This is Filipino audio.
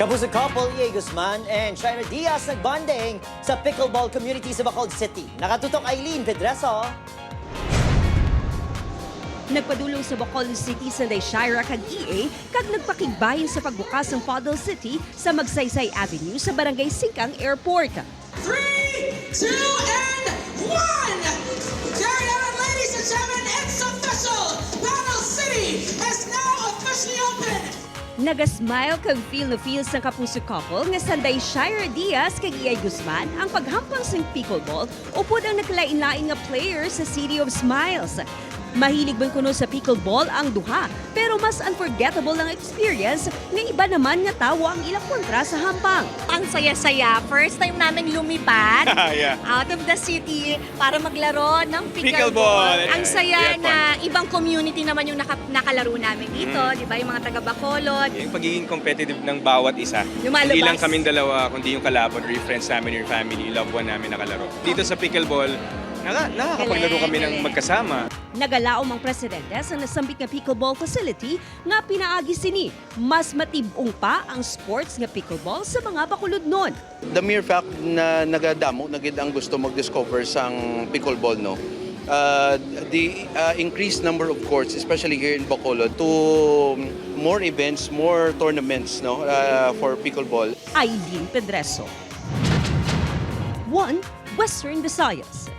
Kapuso couple EA Guzman and Shira Diaz nagbanding sa pickleball community sa Bacolod City. Nakatutok Eileen Pedreso. Nagpadulong sa Bacolod City sa Shira kag EA kag nagpakigbahin sa pagbukas ng Paddle City sa Magsaysay Avenue sa Barangay Singkang Airport. 3, 2, and 1! There you have it, ladies and gentlemen, it's official! Paddle City is now officially open! Nagasmile kag feel na feels ng kapuso couple nga sanday Shira Diaz kag EA Guzman ang paghampang sa pickleball upod ang nakalain-lain nga players sa City of Smiles. Mahilig man kuno sa pickleball ang duha, pero mas unforgettable ang experience nga iba naman nga tawo ang ilang kontra sa hampang. Ang saya-saya. First time namin lumipad Yeah. out of the city para maglaro ng Pickleball. pickleball. Ang saya Yeah, na ibang community naman yung nakalaro namin dito, di ba? Yung mga taga Bacolod. Yung pagiging competitive ng bawat isa. Lumalabas. Hindi lang kaming dalawa, kundi yung kalaban or yung friends namin, yung family, yung loved one namin nakalaro. Dito sa pickleball, nakakapaglaro kami ng magkasama. Nagalaom ang presidente sa nasambit nga pickleball facility nga pinaagi sini. Mas matibong pa ang sports nga pickleball sa mga Bacolodnon. The mere fact na nagadamo na gid ang gusto mag-discover sang pickleball, no, the increased number of courts, especially here in Bacolod, to more events, more tournaments, no, for pickleball. Eileen Pedreso. 1 Western Visayas.